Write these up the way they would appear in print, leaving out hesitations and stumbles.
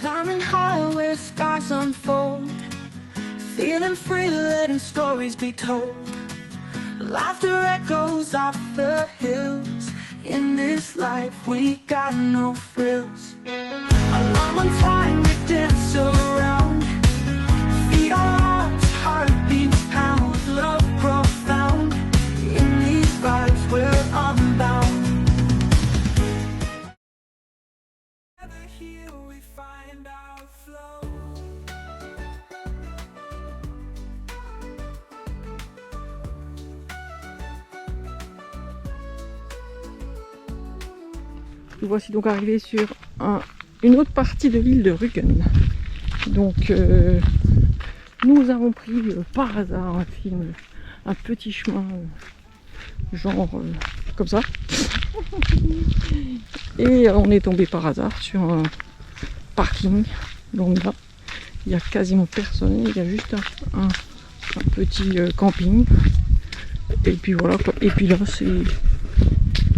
Climbing high where stars unfold, feeling free, letting stories be told. Laughter echoes off the hills. In this life we got no frills. Alarm on time, we dance around. Feet on arms, heartbeats pound. Love profound. In these vibes we're unbound. Together here we find our flow. Nous voici donc arrivés sur une autre partie de l'île de Rügen. Donc nous avons pris par hasard un petit chemin genre comme ça. Et on est tombé par hasard sur un parking lambda. Il n'y a quasiment personne, il y a juste un petit camping. Et puis voilà quoi. Et puis là c'est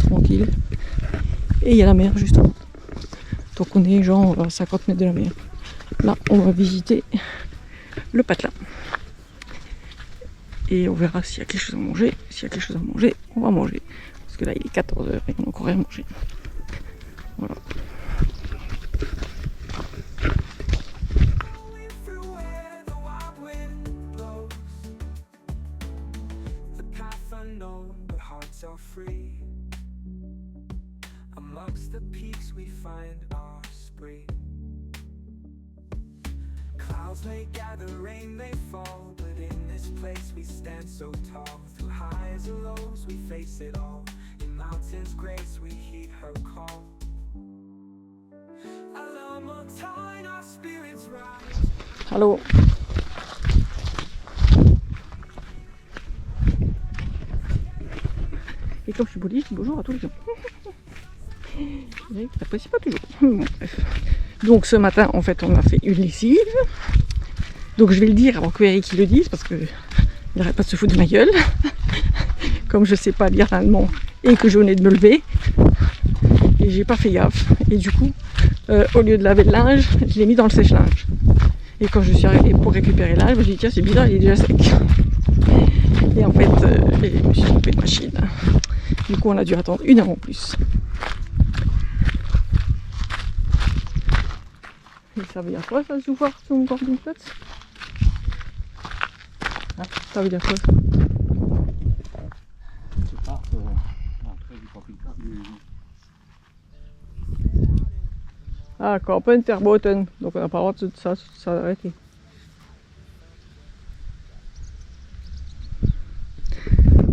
tranquille. Et il y a la mer juste en haut. Donc on est genre à 50 mètres de la mer. Là on va visiter le patelin. Et on verra s'il y a quelque chose à manger. S'il y a quelque chose à manger, on va manger. Parce que là il est 14h et on n'a encore rien mangé. Voilà. Amongst the peaks we find our spree. Clouds may gather, rain may fall, but in this place we stand so tall. Through highs and lows we face it all. In mountains grace we heed her call. Alarm on time, our spirits rise. Allô. Et comme je suis polie, je dis bonjour à tous les gens. Oui, t'apprécies pas toujours. Bon, bref. Donc ce matin, en fait, on a fait une lessive. Donc je vais le dire avant que Eric le dise, parce qu'il n'arrête pas de se foutre de ma gueule. Comme je sais pas lire l'allemand et que je venais de me lever. Et j'ai pas fait gaffe. Et du coup, au lieu de laver le linge, je l'ai mis dans le sèche-linge. Et quand je suis arrivée pour récupérer le linge, je me suis dit tiens c'est bizarre, il est déjà sec. Et en fait, je me suis trompée de machine. Du coup, on a dû attendre 1 heure en plus. Et ça veut dire quoi ça, se voir sur mon camping-platz? Hein? Ça veut dire quoi ça? C'est pas l'entrée du camping-platz du... Ah, Kampen-Terboten. Donc on n'a pas le droit de s'arrêter.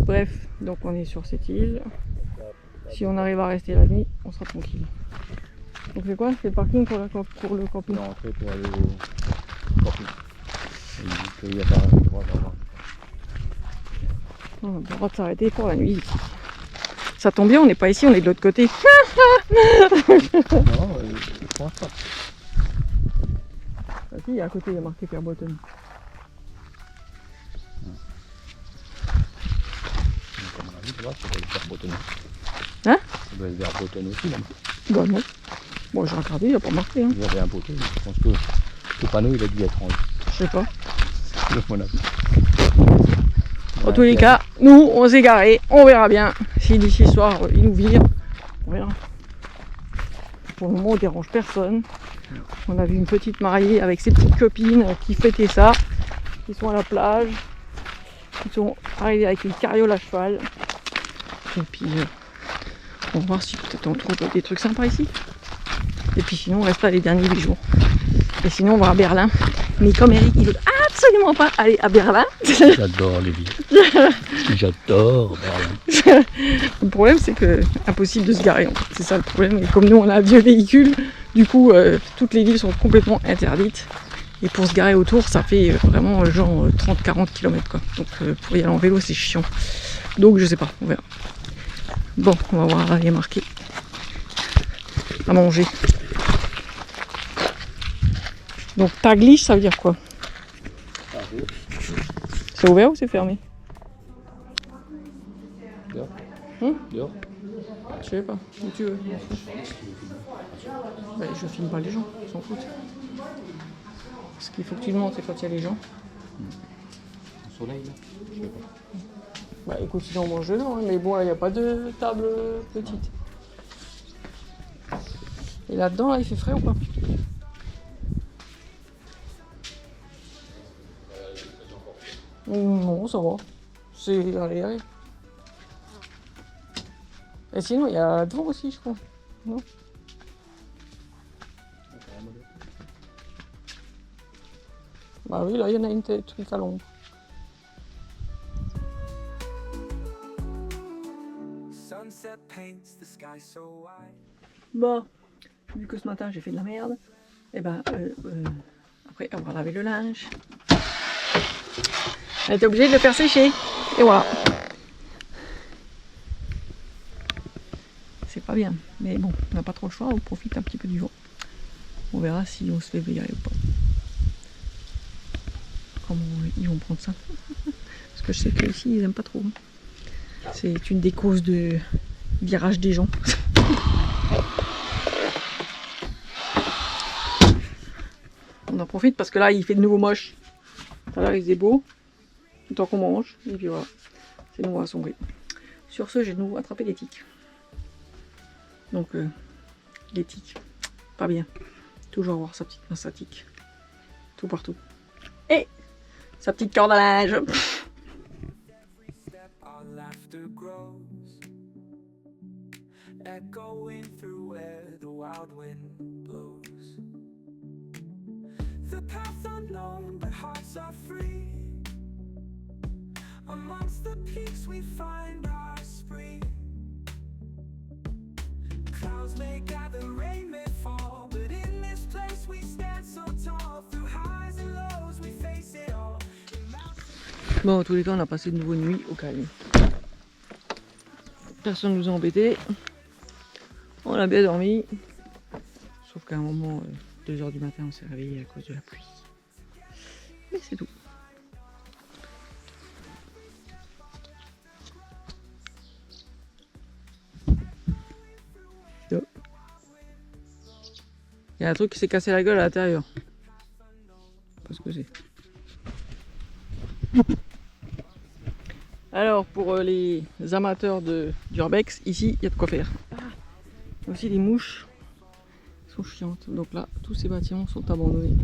Bref, donc on est sur cette île. Si on arrive à rester la nuit, on sera tranquille. Donc c'est quoi? C'est le parking pour le camping? L'entrée pour aller au camping. Il dit qu'il n'y a pas le droit d'avoir. On n'a pas le droit de s'arrêter pour la nuit ici. Ça tombe bien, on n'est pas ici, on est de l'autre côté. Non, je pense pas. Ah si, à côté il y a marqué Terboten. Donc à mon avis, tu vois, ça doit être vers Bretonneau. Hein? Ça doit être vers Bretonneau aussi là. Bah non. Bon, j'ai regardé, il n'y a pas marqué. Hein. Il y avait un poteau, je pense que le panneau il a dû être en Je sais pas. de mon avis. En tous les cas, nous on s'est garé, on verra bien. Si d'ici ce soir ils nous virent, on verra. Pour le moment on dérange personne. On a vu une petite mariée avec ses petites copines qui fêtaient ça, qui sont à la plage, qui sont arrivés avec une carriole à cheval. Et puis on va voir si peut-être on trouve des trucs sympas ici. Et puis sinon on reste là les derniers 8 jours. Et sinon on va à Berlin. Mais comme Eric il veut absolument pas aller à Berlin. J'adore les villes. J'adore Berlin. Le problème c'est que impossible de se garer en fait. C'est ça le problème. Et comme nous on a un vieux véhicule, du coup toutes les villes sont complètement interdites. Et pour se garer autour ça fait vraiment genre 30-40 km quoi. Donc pour y aller en vélo c'est chiant. Donc je sais pas, on verra. Bon, on va voir, il y a marqué à manger. Donc Taglish ça veut dire quoi? C'est ouvert ou c'est fermé? Dehors. Hum? Dehors. Je sais pas, où tu veux. Ben, je filme pas les gens, ils s'en foutent. Ce qu'il faut que tu demandes, c'est quand il y a les gens. Le soleil là, je sais pas. Bah écoute, sinon on mange dedans, hein, mais bon, là, il n'y a pas de table petite. Et là-dedans, là, il fait frais ou pas? Non, ça va. C'est allez. Et sinon, il y a devant aussi, je crois. Non? Bah oui, là, il y en a une truc à l'ombre. Bon, vu que ce matin j'ai fait de la merde, et ben après avoir lavé le linge, elle était obligée de le faire sécher. Et voilà. C'est pas bien, mais bon, on n'a pas trop le choix, on profite un petit peu du vent. On verra si on se fait virer ou pas. Comment ils vont prendre ça? Parce que je sais qu'ici ils aiment pas trop. C'est une des causes de virage des gens. On en profite parce que là il fait de nouveau moche. Tout à l'heure il faisait beau, le temps qu'on mange, et puis voilà, c'est de nouveau assombri. Sur ce, j'ai de nouveau attrapé des tiques. Donc les tiques, pas bien. Toujours avoir sa petite pince à tiques. Tout partout. Et sa petite corde à linge. Echoing through where the wild wind blows. The path's unknown, but hearts are free. Amongst the peaks we find our spree. Clouds may gather, rain may fall, but in this place we stand so tall. Through highs and lows we face it all. Bon, en tous les cas, on a passé de nouveau une nuit au calme. Personne ne nous a embêtés. On a bien dormi, sauf qu'à un moment, 2 h du matin, on s'est réveillé à cause de la pluie. Mais c'est tout. Il y a un truc qui s'est cassé la gueule à l'intérieur. Parce que c'est. Alors, pour les amateurs d'urbex, ici, il y a de quoi faire. Aussi les mouches sont chiantes, donc là tous ces bâtiments sont abandonnés.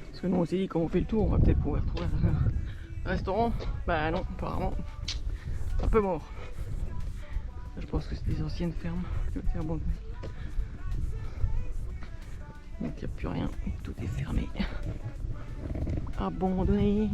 Parce que nous on s'est dit quand on fait le tour on va peut-être pouvoir trouver un restaurant. Bah non, apparemment un peu mort. Je pense que c'est des anciennes fermes qui ont été abandonnées. Donc il n'y a plus rien, tout est fermé. Abandonné.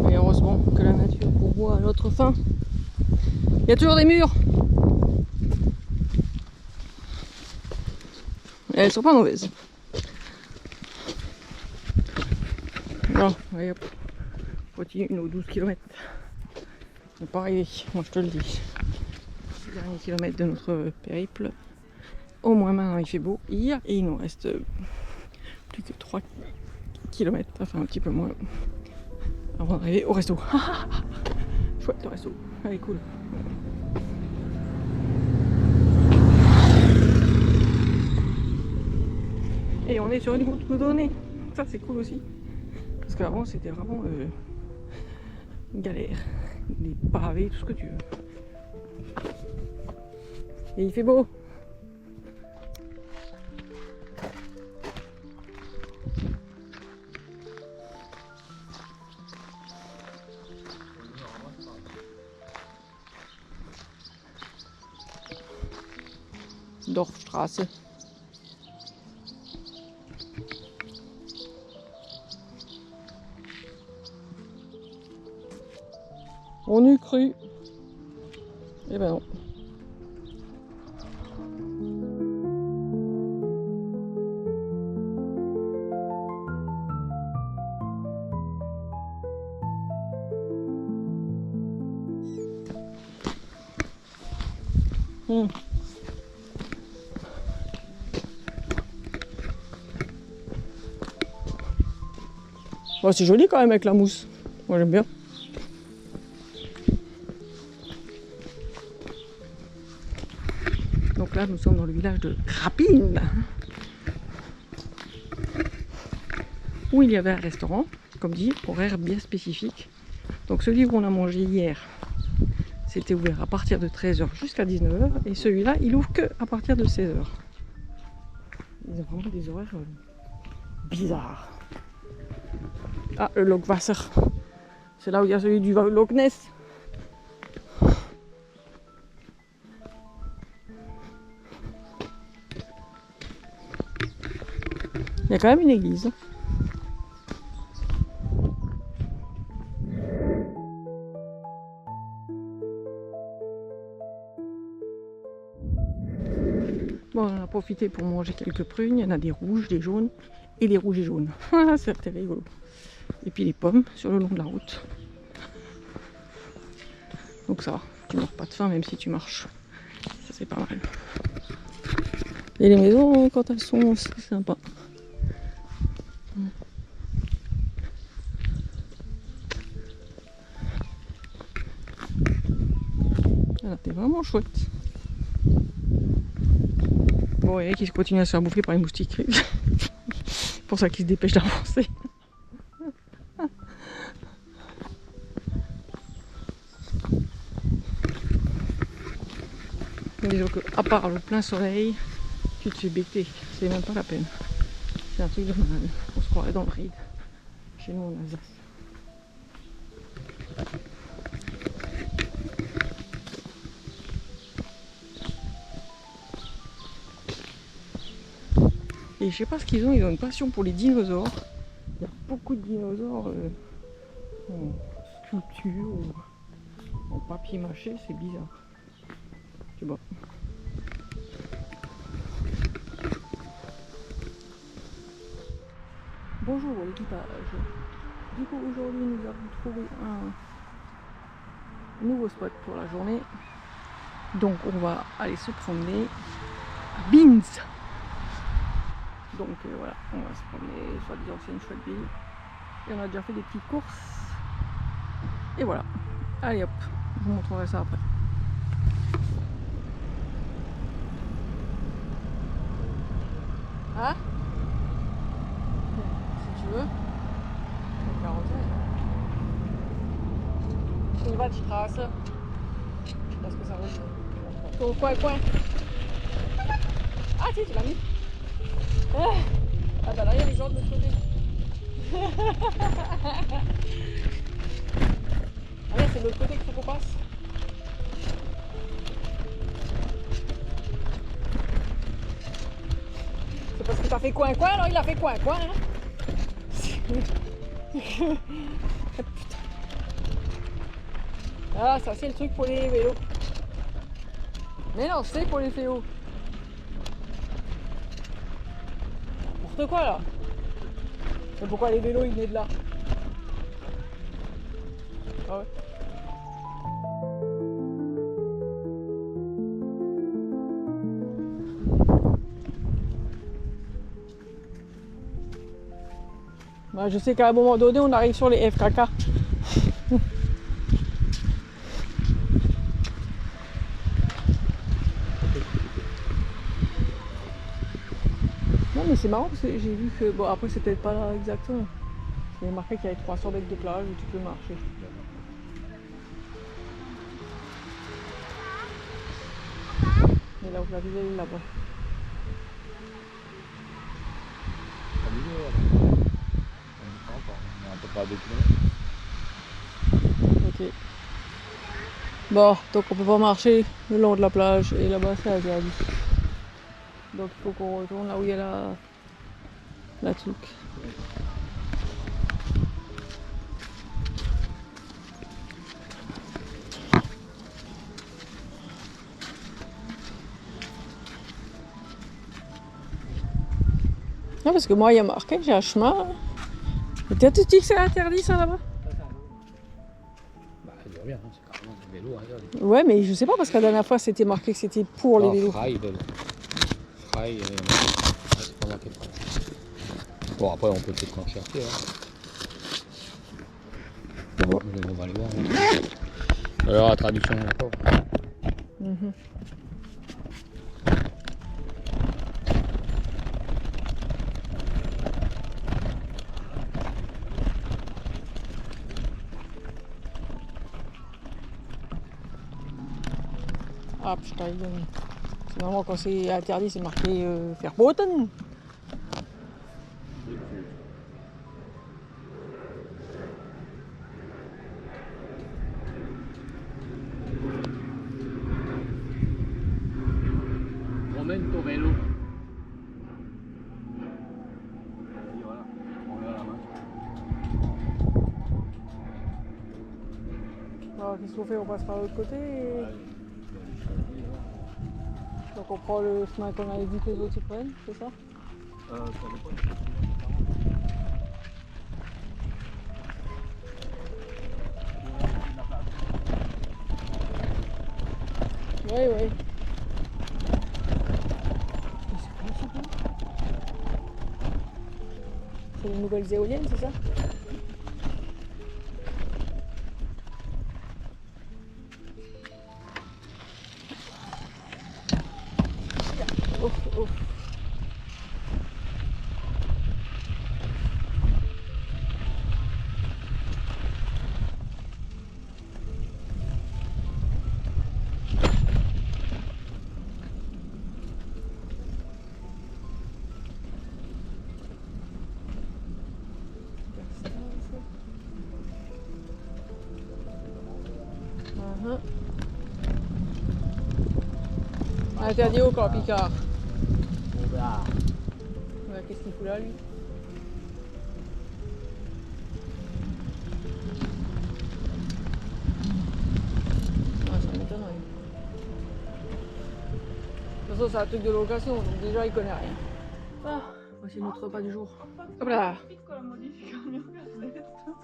Et heureusement que la nature pourvoit à notre faim. Il y a toujours des murs. Et elles sont pas mauvaises. Non, allez hop. Continue nos 12 km. On n'est pas arrivé, moi je te le dis. Dernier kilomètre de notre périple. Au moins maintenant il fait beau hier et il nous reste plus que 3 km, enfin un petit peu moins, avant d'arriver au resto. Chouette le resto, allez cool. Et on est sur une route goudronnée, ça c'est cool aussi. Parce qu'avant c'était vraiment galère, des pavés, tout ce que tu veux. Et il fait beau. Dorfstraße. On eût cru Eh ben non. Bon, c'est joli quand même avec la mousse. Moi j'aime bien. Donc là nous sommes dans le village de Krapine, où il y avait un restaurant, comme dit, horaire bien spécifique. Donc celui où on a mangé hier, c'était ouvert à partir de 13h jusqu'à 19h, et celui-là il ouvre que à partir de 16h. Ils ont vraiment des horaires bizarres. Ah, le Lochwasser. C'est là où il y a celui du Loch Ness. Il y a quand même une église. Bon, on en a profité pour manger quelques prunes. Il y en a des rouges, des jaunes et des rouges et jaunes. C'était rigolo. Et puis les pommes sur le long de la route. Donc ça va, tu meurs pas de faim même si tu marches. Ça c'est pas mal. Et les maisons, quand elles sont, c'est sympa. Voilà, c'est vraiment chouette. Bon, il y en a qui continuent à se faire bouffer par les moustiques. C'est pour ça qu'ils se dépêchent d'avancer. Disons que, à part le plein soleil, tu te fais becter. C'est même pas la peine. C'est un truc de malade. On se croirait dans le ride. Chez nous en Alsace. Et je sais pas ce qu'ils ont une passion pour les dinosaures. Il y a beaucoup de dinosaures en sculpture ou en papier mâché, c'est bizarre. Je sais pas. Bonjour l'équipage. Du coup aujourd'hui nous avons trouvé un nouveau spot pour la journée. Donc on va aller se promener à Binz. Donc voilà, on va se promener, soi-disant c'est une chouette ville. Et on a déjà fait des petites courses. Et voilà. Allez hop, je vous montrerai ça après. Hein? Si tu veux. On va de Strasse. Parce que ça va. Au coin. Ah si, tu l'as mis. Ah bah là il y a les gens de l'autre côté. Ah ouais, c'est de l'autre côté qu'il faut qu'on passe. C'est parce que t'as fait coin, alors il a fait coin, hein. Ah, ça c'est le truc pour les vélos. Mais non, c'est pour les vélos. N'importe quoi là. Mais pourquoi les vélos ils venaient de là? Ah ouais. Bah, je sais qu'à un moment donné on arrive sur les FKK. Non mais c'est marrant parce que j'ai vu que, bon après c'est peut-être pas là exactement. Il y a marqué qu'il y avait 300 mètres de plage où tu peux marcher. Et là où la ville est là-bas. Ok. Bon, donc on peut pas marcher le long de la plage et là-bas c'est interdit. Donc il faut qu'on retourne là où il y a la truc. Non, parce que moi, il y a marqué que j'ai un chemin. Peut-être tu dis que c'est interdit, ça, là-bas? Bah, ça doit bien, hein, c'est carrément des vélos interdits. Ouais, mais je sais pas, parce que la dernière fois, c'était marqué que c'était pour les vélos. Fry, vélo. Fry, c'est pas marqué Fry. Bon, après, on peut peut-être en chercher. Hein. Bon. On va aller voir. Hein. Alors, la traduction, encore. Mhm. Ah putain, c'est normalement quand c'est interdit, c'est marqué verboten. Promène ton vélo. Et voilà, on met à la main. Alors qu'est-ce qu'on fait? On passe par l'autre côté et... Donc on prend le chemin qu'on avait dit que les autres ils prennent, c'est ça? Ça dépend. Oui, oui. C'est les nouvelles éoliennes, c'est ça? Ouf, ouf. Interdit au corps Picard. Ouais, qu'est-ce qu'il fout là, lui? Ah, ça m'étonnerait. De toute façon, c'est un truc de location, donc déjà, il connaît rien. Ah, voici notre repas du jour. Hop là. Piccola modifica al mio casetto.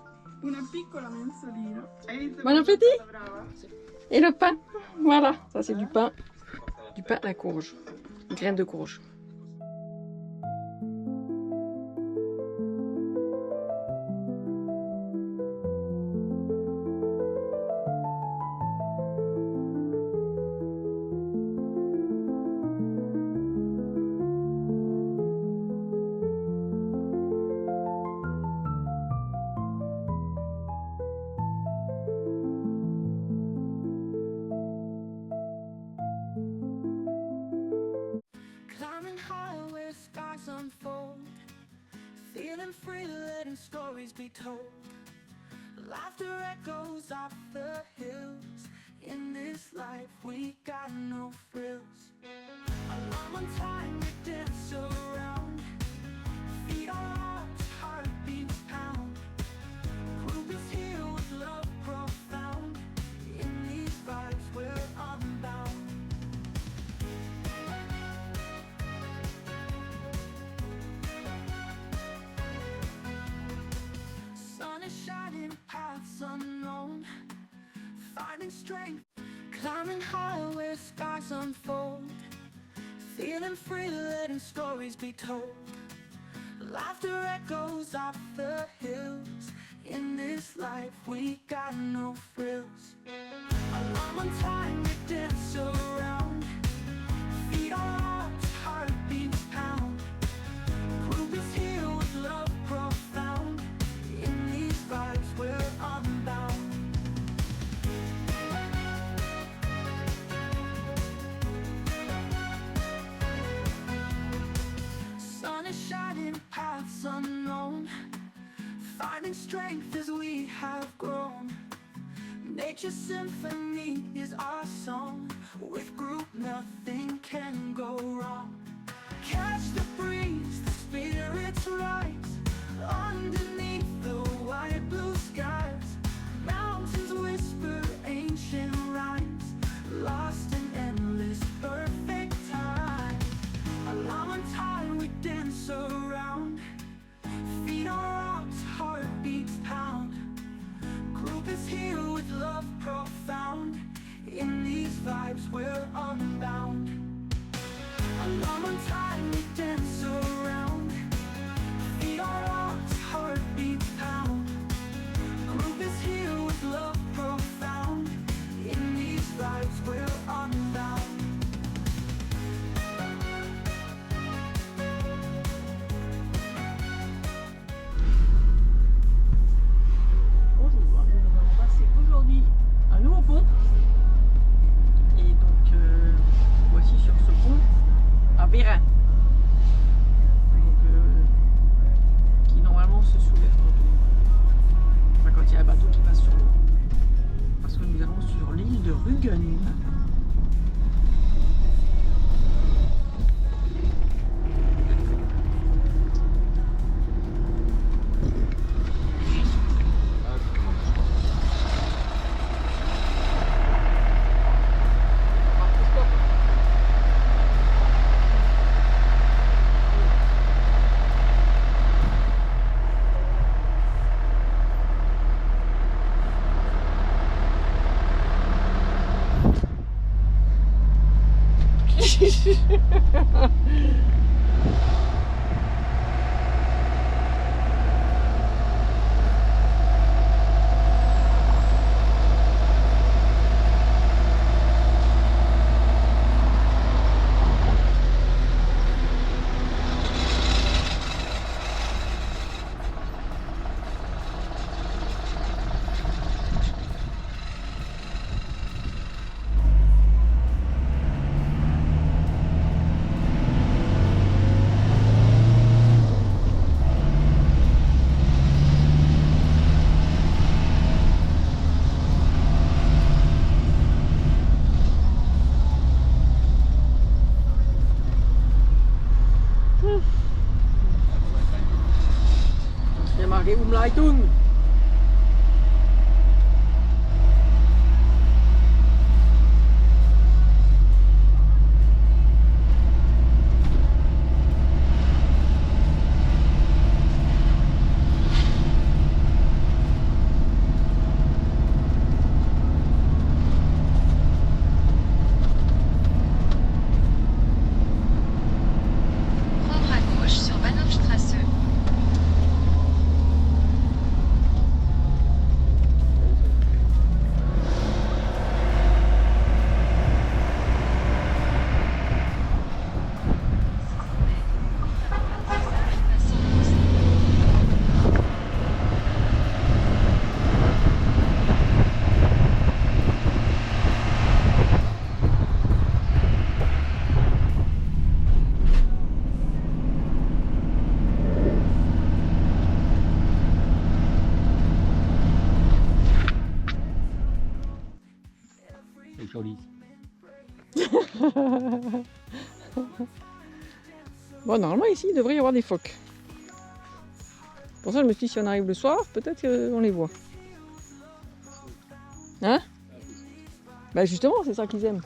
Una piccola mensolina. Hai visto Bon come appétit. sono stata brava? Et le pain. Voilà, ça c'est du pain. Du pain à la courge. Graines de courge. Climbing higher where skies unfold, feeling free, letting stories be told. Laughter echoes off the hills. In this life we got no frills. Alarm on time, we dance around. Feet on rocks, heartbeats pound. Group is here with love profound. In these vibes we're unbound. Sun is shining, paths unknown. Finding strength, climbing higher where skies unfold. Feeling free, letting stories be told. Laughter echoes off the hills. In this life we got no frills. Alarm on time, we dance around. Feet on rocks, heartbeats pound. Group is here with love profound. In these vibes we're unbound. Sun is shining, paths unknown. Finding strength as we have grown. Nature's symphony is our song. With group nothing can go wrong. Catch the breeze, the spirits rise. Underneath the wide blue skies, mountains whisper ancient rhymes. Lost in endless perfect time. Alarm on time, we dance around. we're unbound. Alone on time, we dance around. Feet on rocks, heartbeat pound. Group is here with love profound. In these lives, we're unbound. Bonjour, nous allons passer aujourd'hui un nouveau pont. Et donc, voici sur ce pont à Vérin. Donc, qui normalement se soulève quand il y a un bateau qui passe sur l'eau. Parce que nous allons sur l'île de Rügen. Il y a marqué Umleitung. Prendre à gauche sur Bahnhofstrasse. C'est joli. Bon, normalement ici il devrait y avoir des phoques. Pour ça je me suis dit si on arrive le soir, peut-être qu'on les voit. Hein? Bah justement, c'est ça qu'ils aiment.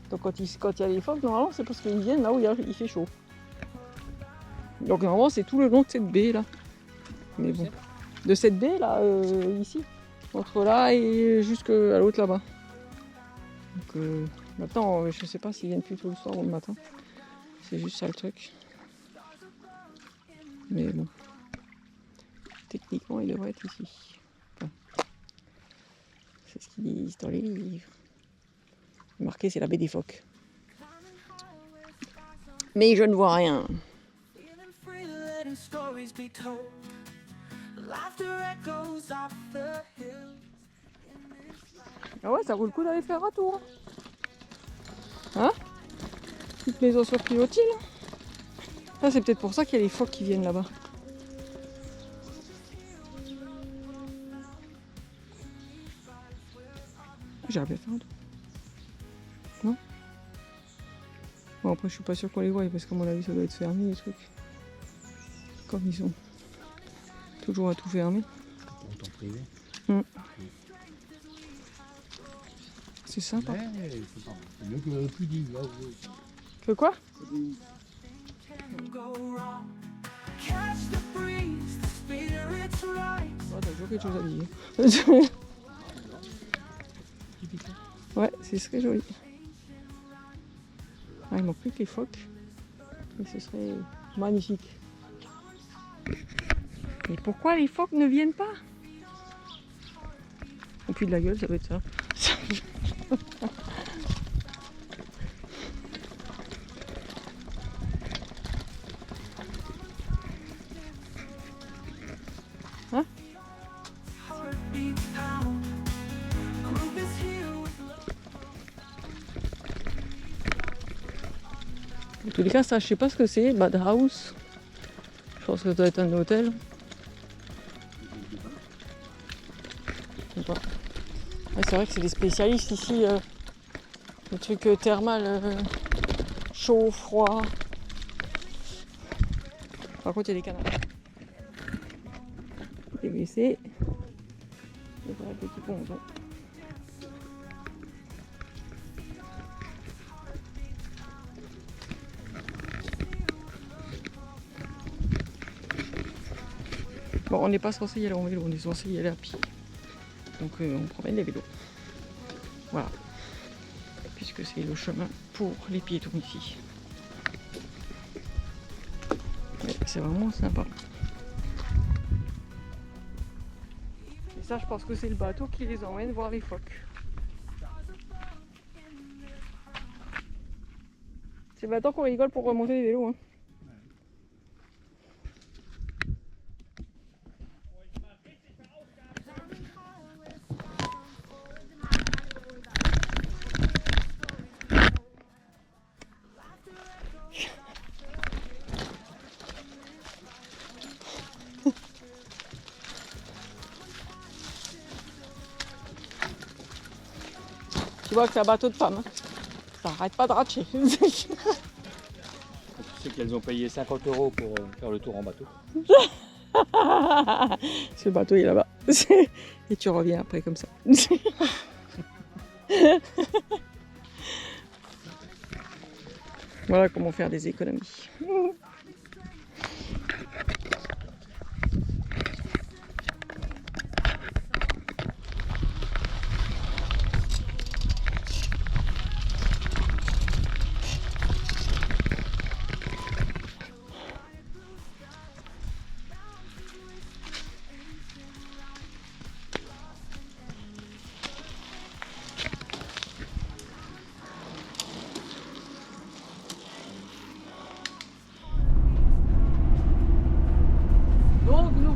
Donc quand il y a les phoques, normalement c'est parce qu'ils viennent là où il fait chaud. Donc normalement c'est tout le long de cette baie là. Mais bon. De cette baie là, ici. Entre là et jusqu'à l'autre là-bas. Donc maintenant, je sais pas s'ils viennent plutôt le soir ou le matin. C'est juste ça le truc. Mais bon. Techniquement, ils devraient être ici. Enfin, c'est ce qu'ils disent dans les livres. Marqué, c'est la baie des phoques. Mais je ne vois rien. Feeling free, letting stories be told. Laughter echoes off the hills. Ah ouais, ça vaut le coup d'aller faire un tour. Hein? Petite maison sur pilotis là. Ah, c'est peut-être pour ça qu'il y a les phoques qui viennent là-bas. J'aurais bien fait un tour. Non? Bon, après, je suis pas sûre qu'on les voie parce qu'à mon avis, ça doit être fermé les trucs. Comme ils sont toujours à tout fermer. Pour ton privé. C'est sympa. Ouais, c'est mieux que plus dit. Là, Que quoi? Go wrong. Catch the breeze, the spirit's right. Oh, t'as toujours quelque chose à dire. Ouais, c'est très joli. Ah, il manque plus que les phoques. Et ce serait magnifique. Mais pourquoi les phoques ne viennent pas? Au cul de la gueule, ça doit être ça. Hein? En tous les cas, ça, je sais pas ce que c'est, Bad House. Je pense que ça doit être un hôtel. Je sais pas. Ouais, c'est vrai que c'est des spécialistes ici. Le truc thermal, chaud, froid. Par contre, il y a des canards. Des WC. Et voilà le petit ponton. Bon, on n'est pas censé y aller en vélo, on est censé y aller à pied. Donc on promène les vélos. Voilà. Puisque c'est le chemin pour les piétons ici. Mais c'est vraiment sympa. Et ça, je pense que c'est le bateau qui les emmène voir les phoques. C'est maintenant qu'on rigole pour remonter les vélos. Hein. Tu vois que c'est un bateau de femmes. Hein. Ça arrête pas de ratcher. Tu sais qu'elles ont payé 50 € pour faire le tour en bateau. Ce bateau est là-bas. Et tu reviens après comme ça. Voilà comment faire des économies.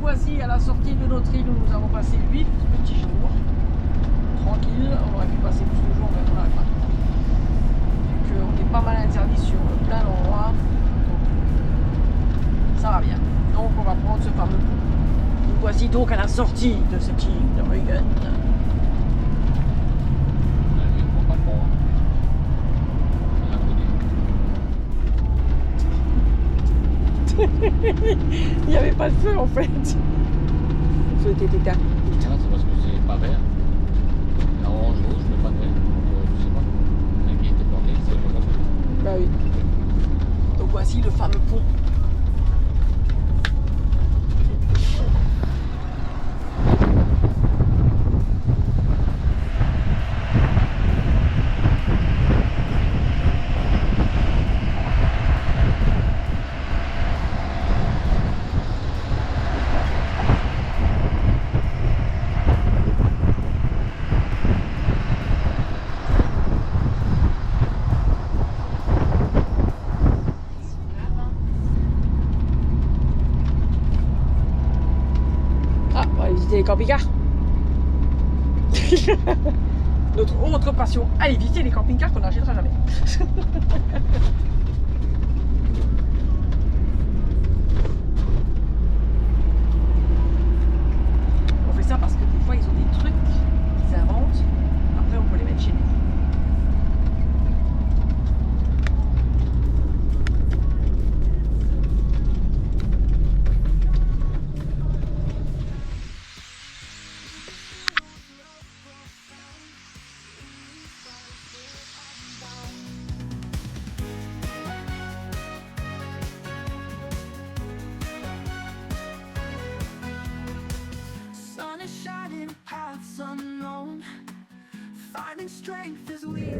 Voici à la sortie de notre île où nous avons passé 8 petits jours. Tranquille, on aurait pu passer plus de jours, mais on n'arrive pas. Vu qu'on est pas mal interdit sur plein d'endroits, donc ça va bien. Donc on va prendre ce fameux pont. Nous voici donc à la sortie de cette île de Rügen. Il n'y avait pas de feu en fait. Le feu était éteint. C'est parce que c'est pas vert. C'est orange rouge, mais pas de vert. Donc je sais pas. Le qui était planté, c'est pas comme ça. Bah oui. Donc voici le fameux pont. Les camping-cars. Notre autre passion à éviter les camping-cars qu'on n'achètera jamais. On fait ça parce que des fois ils ont des trucs qu'ils inventent. Après on peut les mettre chez nous. Paths unknown, finding strength as we